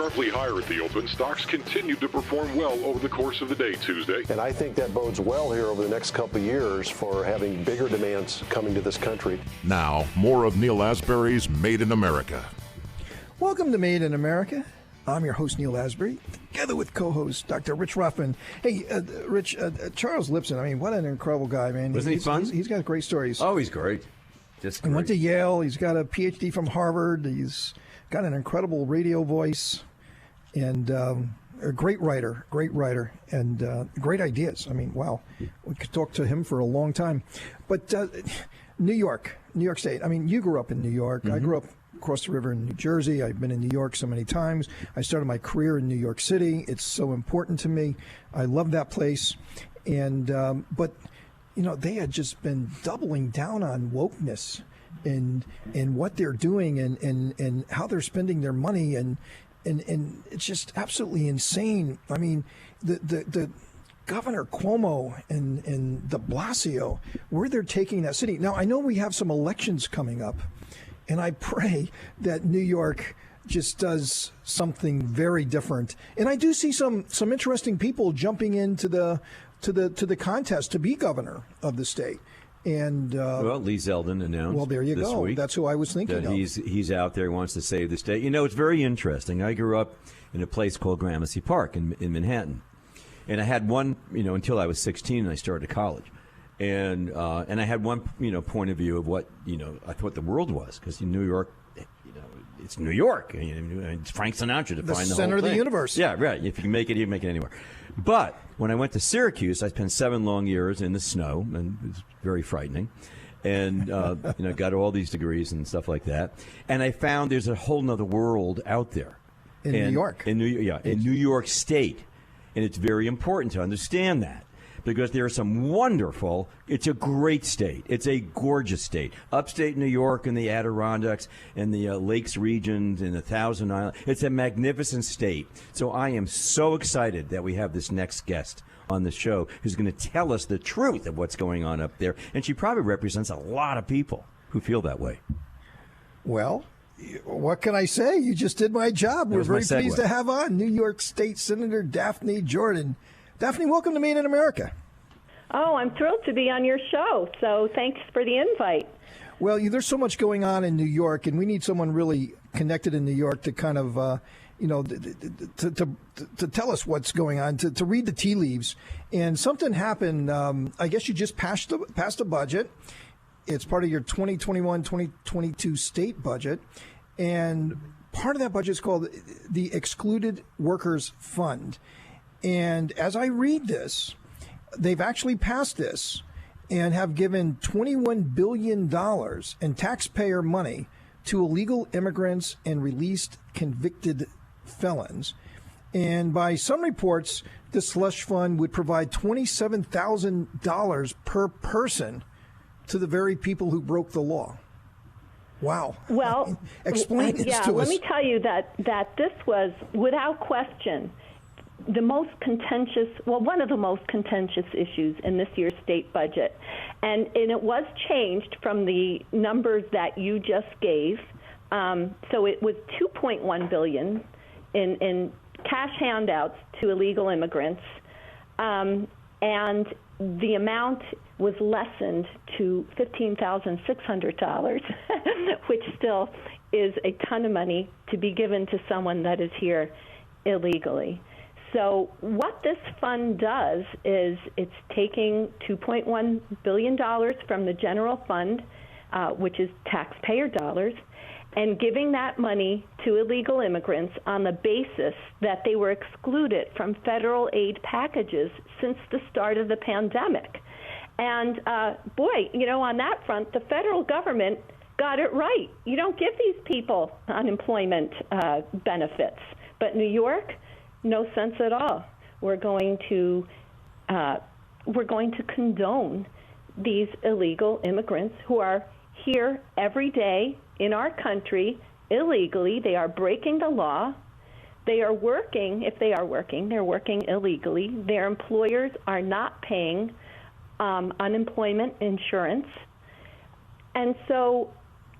sharply higher at the open, stocks continued to perform well over the course of the day Tuesday. And I think that bodes well here over the next couple of years for having bigger demands coming to this country. Now, more of Neal Asbury's Made in America. Welcome to Made in America. I'm your host, Neal Asbury, together with co-host Dr. Rich Hoffman. Hey, Rich, Charles Lipson, I mean, what an incredible guy, man. Wasn't he fun? He's got great stories. Oh, he's great. Just great. He went to Yale. He's got a PhD from Harvard. He's got an incredible radio voice and a great writer, and great ideas. I mean, wow. We could talk to him for a long time. But New York State. I mean, you grew up in New York. Mm-hmm. I grew up across the river in New Jersey. I've been in New York so many times. I started my career in New York City. It's so important to me. I love that place. And but you know, they had just been doubling down on wokeness and what they're doing and how they're spending their money and it's just absolutely insane. I mean, the Governor Cuomo and de Blasio, where they're taking that city. Now, I know we have some elections coming up, and I pray that New York just does something very different. And I do see some interesting people jumping into the contest to be governor of the state. And well, Lee Zeldin announced. Well, there you go. Week That's who I was thinking that of. He's out there, wants to save the state. You know, it's very interesting. I grew up in a place called Gramercy Park in Manhattan, and I had one, you know, until I was 16 and I started college. And I had one, point of view of what, I thought the world was, because in New York, it's New York. It's Frank Sinatra to find the whole center of the universe. Yeah, right. If you can make it, you can make it anywhere. But when I went to Syracuse, I spent 7 long years in the snow, and it was very frightening. And got all these degrees and stuff like that. And I found there's a whole nother world out there in New York. In New York State, and it's very important to understand that. Because there are some wonderful, it's a great state. It's a gorgeous state. Upstate New York and the Adirondacks and the Lakes regions and the Thousand Islands. It's a magnificent state. So I am so excited that we have this next guest on the show who's going to tell us the truth of what's going on up there. And she probably represents a lot of people who feel that way. Well, what can I say? You just did my job. We're very pleased to have on New York State Senator Daphne Jordan. Daphne, welcome to Made in America. Oh, I'm thrilled to be on your show, so thanks for the invite. Well, there's so much going on in New York, and we need someone really connected in New York to kind of, to tell us what's going on, to read the tea leaves. And something happened. I guess you just passed a budget. It's part of your 2021-2022 state budget, and part of that budget is called the Excluded Workers Fund. And as I read this, they've actually passed this and have given $21 billion in taxpayer money to illegal immigrants and released convicted felons. And by some reports, this slush fund would provide $27,000 per person to the very people who broke the law. Wow. Well, explain this to us. Let me tell you that this was, without question, one of the most contentious issues in this year's state budget. And it was changed from the numbers that you just gave. So it was $2.1 billion in cash handouts to illegal immigrants. And the amount was lessened to $15,600, which still is a ton of money to be given to someone that is here illegally. So what this fund does is it's taking $2.1 billion from the general fund, which is taxpayer dollars, and giving that money to illegal immigrants on the basis that they were excluded from federal aid packages since the start of the pandemic. And on that front, the federal government got it right. You don't give these people unemployment benefits. But New York, no sense at all. We're going to condone these illegal immigrants who are here every day in our country illegally. They are breaking the law. They are working. If they are working, they're working illegally. Their employers are not paying unemployment insurance. And so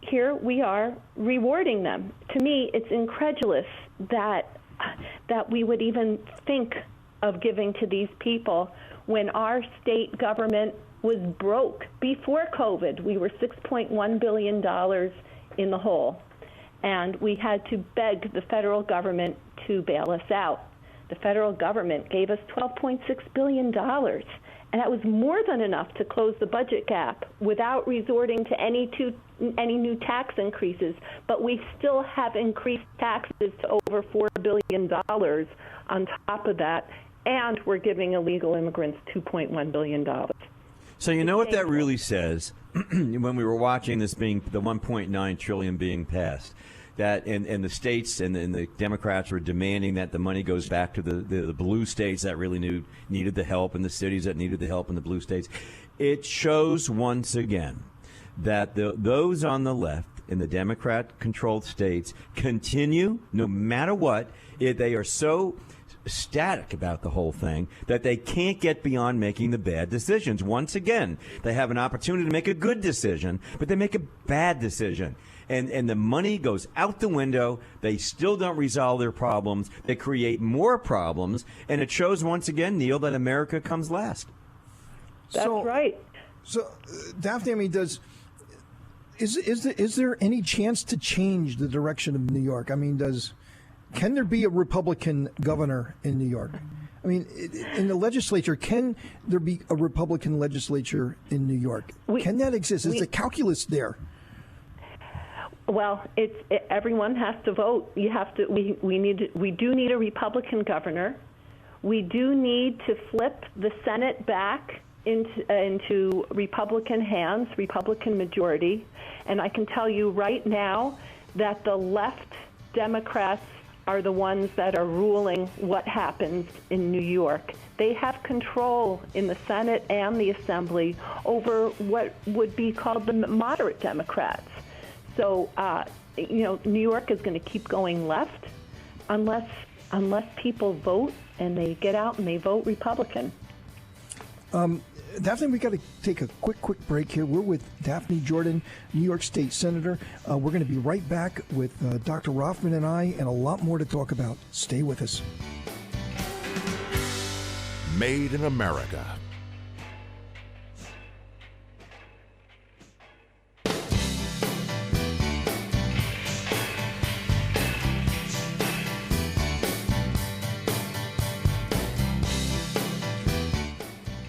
here we are rewarding them. To me, it's incredulous that that we would even think of giving to these people when our state government was broke. Before COVID, we were $6.1 billion in the hole, and we had to beg the federal government to bail us out. The federal government gave us $12.6 billion, and that was more than enough to close the budget gap without resorting to any new tax increases. But we still have increased taxes to over $4 billion on top of that, and we're giving illegal immigrants $2.1 billion. So you know what that really says when we were watching this being the $1.9 trillion being passed, that and the states and the Democrats were demanding that the money goes back to the blue states that really needed the help, and the cities that needed the help in the blue states. It shows once again that those on the left in the Democrat-controlled states continue, no matter what, they are so static about the whole thing that they can't get beyond making the bad decisions. Once again, they have an opportunity to make a good decision, but they make a bad decision. And the money goes out the window. They still don't resolve their problems. They create more problems. And it shows once again, Neal, that America comes last. That's right. So, Daphne, I mean, is there any chance to change the direction of New York? I mean, can there be a Republican governor in New York? I mean, in the legislature, can there be a Republican legislature in New York? Can that exist? Is the calculus there? Well, everyone has to vote. You have to. We do need a Republican governor. We do need to flip the Senate back into Republican hands, Republican majority. And I can tell you right now that the left Democrats are the ones that are ruling what happens in New York. They have control in the Senate and the Assembly over what would be called the moderate Democrats. So, New York is going to keep going left unless people vote and they get out and they vote Republican. Daphne, we got to take a quick break here. We're with Daphne Jordan, New York State Senator. We're going to be right back with Dr. Hoffman and I, and a lot more to talk about. Stay with us. Made in America.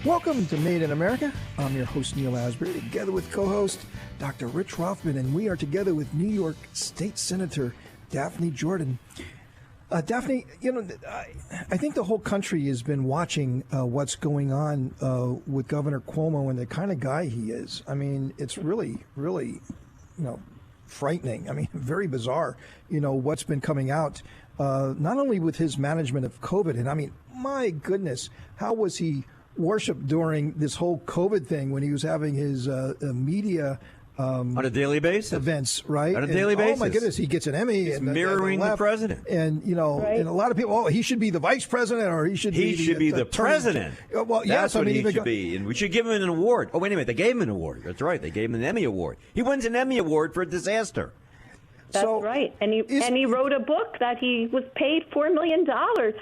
Welcome to Made in America. I'm your host, Neal Asbury, together with co-host Dr. Rich Hoffman, and we are together with New York State Senator Daphne Jordan. Daphne, I think the whole country has been watching what's going on with Governor Cuomo and the kind of guy he is. I mean, it's really, frightening. I mean, very bizarre, what's been coming out, not only with his management of COVID, and I mean, my goodness, how was he worshipped during this whole COVID thing when he was having his media on a daily basis events, right? On a daily basis. Oh my goodness, he gets an Emmy. He's mirroring the president. And right. And a lot of people, he should be the vice president, or he should be the president. Well, that's yes, what he should be, and we should give him an award. Oh, wait a minute, they gave him an award. That's right, they gave him an Emmy award. He wins an Emmy award for a disaster. That's right, and he wrote a book that he was paid $4 million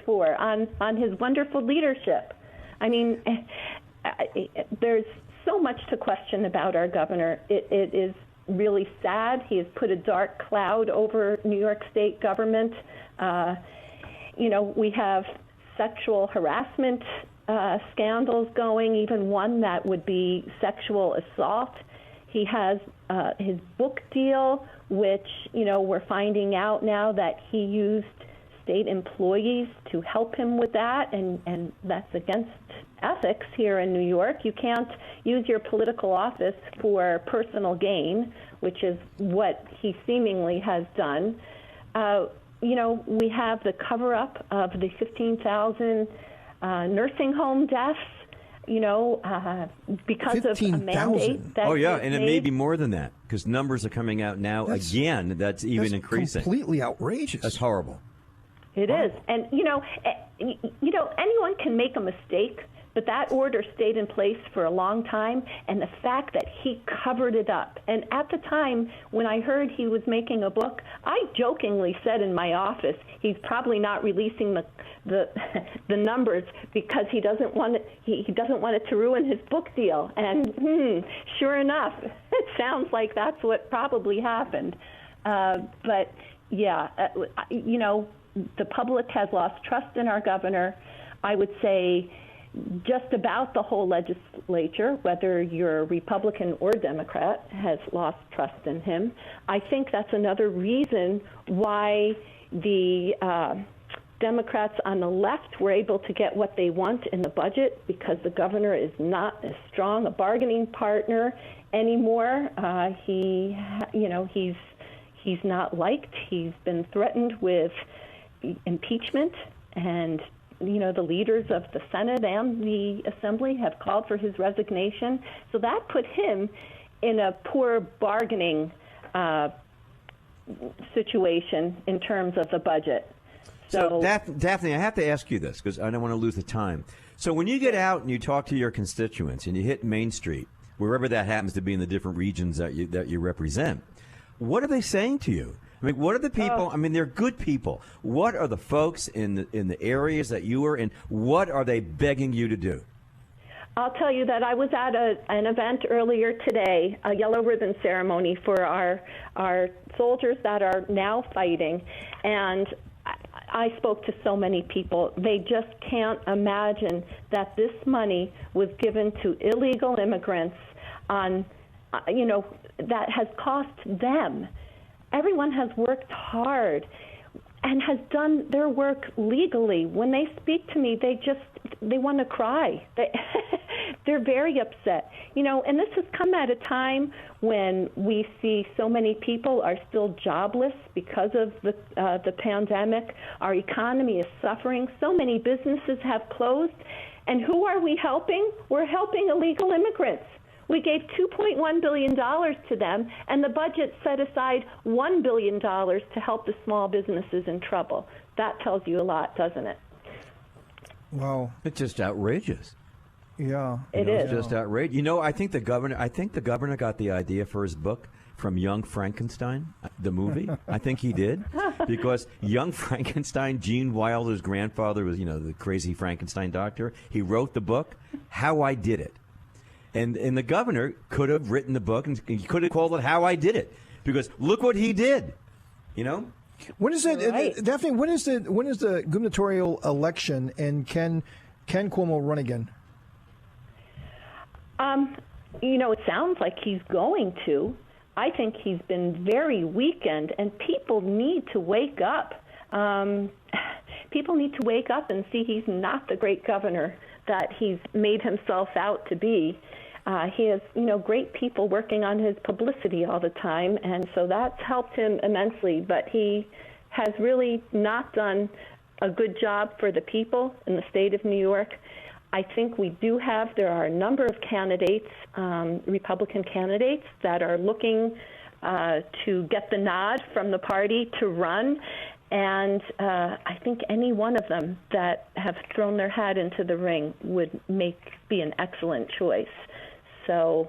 for on his wonderful leadership. I mean, there's so much to question about our governor. It is really sad. He has put a dark cloud over New York State government. We have sexual harassment scandals going, even one that would be sexual assault. He has his book deal, which, we're finding out now that he used state employees to help him with that, and that's against ethics here in New York. You can't use your political office for personal gain, which is what he seemingly has done. We have the cover-up of the 15,000 nursing home deaths, because of a mandate that and it may be more than that, because numbers are coming out now again. That's even increasing. Completely outrageous. That's horrible. It is. And, anyone can make a mistake, But that order stayed in place for a long time, and the fact that he covered it up. And at the time, when I heard he was making a book, I jokingly said in my office, he's probably not releasing the numbers because he doesn't want it to ruin his book deal. And sure enough, it sounds like that's what probably happened. But yeah, the public has lost trust in our governor. I would say just about the whole legislature, whether you're Republican or Democrat, has lost trust in him. I think that's another reason why the Democrats on the left were able to get what they want in the budget, because the governor is not as strong a bargaining partner anymore. He's not liked. He's been threatened with impeachment, and the leaders of the Senate and the Assembly have called for his resignation. So that put him in a poor bargaining situation in terms of the budget. So Daphne, I have to ask you this because I don't want to lose the time. So when you get out and you talk to your constituents and you hit Main Street, wherever that happens to be in the different regions that you represent, what are they saying to you? I mean, what are the people? I mean, they're good people. What are the folks in the areas that you are in? What are they begging you to do? I'll tell you that I was at an event earlier today, a yellow ribbon ceremony for our soldiers that are now fighting, and I spoke to so many people. They just can't imagine that this money was given to illegal immigrants that has cost them. Everyone has worked hard and has done their work legally. When they speak to me, they want to cry. They're very upset. And this has come at a time when we see so many people are still jobless because of the pandemic. Our economy is suffering. So many businesses have closed. And who are we helping? We're helping illegal immigrants. We gave $2.1 billion to them, and the budget set aside $1 billion to help the small businesses in trouble. That tells you a lot, doesn't it? Wow. It's just outrageous. Yeah. It is. It's just outrageous. I think the governor got the idea for his book from Young Frankenstein, the movie. I think he did. Because Young Frankenstein, Gene Wilder's grandfather was, the crazy Frankenstein doctor. He wrote the book, How I Did It. And the governor could have written the book, and he could have called it How I Did It, because look what he did, When is it, right. Daphne? When is the gubernatorial election, and can Cuomo run again? It sounds like he's going to. I think he's been very weakened, and people need to wake up. People need to wake up and see he's not the great governor that he's made himself out to be. He has, great people working on his publicity all the time, and so that's helped him immensely. But he has really not done a good job for the people in the state of New York. I think there are a number of candidates, Republican candidates, that are looking to get the nod from the party to run. And I think any one of them that have thrown their hat into the ring would be an excellent choice. So,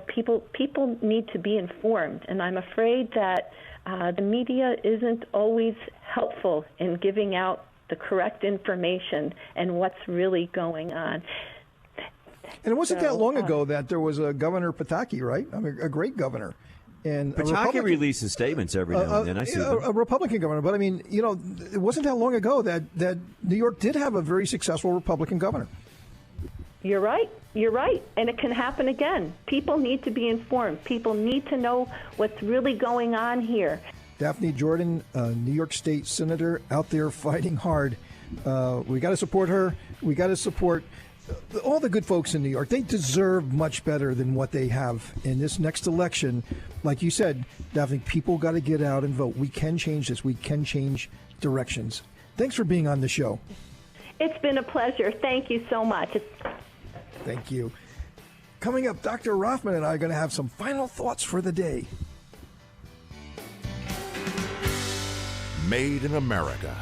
people need to be informed, and I'm afraid that the media isn't always helpful in giving out the correct information and what's really going on. And it wasn't that long ago that there was a Governor Pataki, right? I mean, a great governor. And Pataki releases statements every now and then. I see them. A Republican governor. But, it wasn't that long ago that New York did have a very successful Republican governor. You're right. And it can happen again. People need to be informed. People need to know what's really going on here. Daphne Jordan, New York State Senator, out there fighting hard. We got to support her. We got to support all the good folks in New York. They deserve much better than what they have in this next election. Like you said, Daphne, people got to get out and vote. We can change this. We can change directions. Thanks for being on the show. It's been a pleasure. Thank you so much. Thank you. Coming up, Dr. Hoffman and I are going to have some final thoughts for the day. Made in America.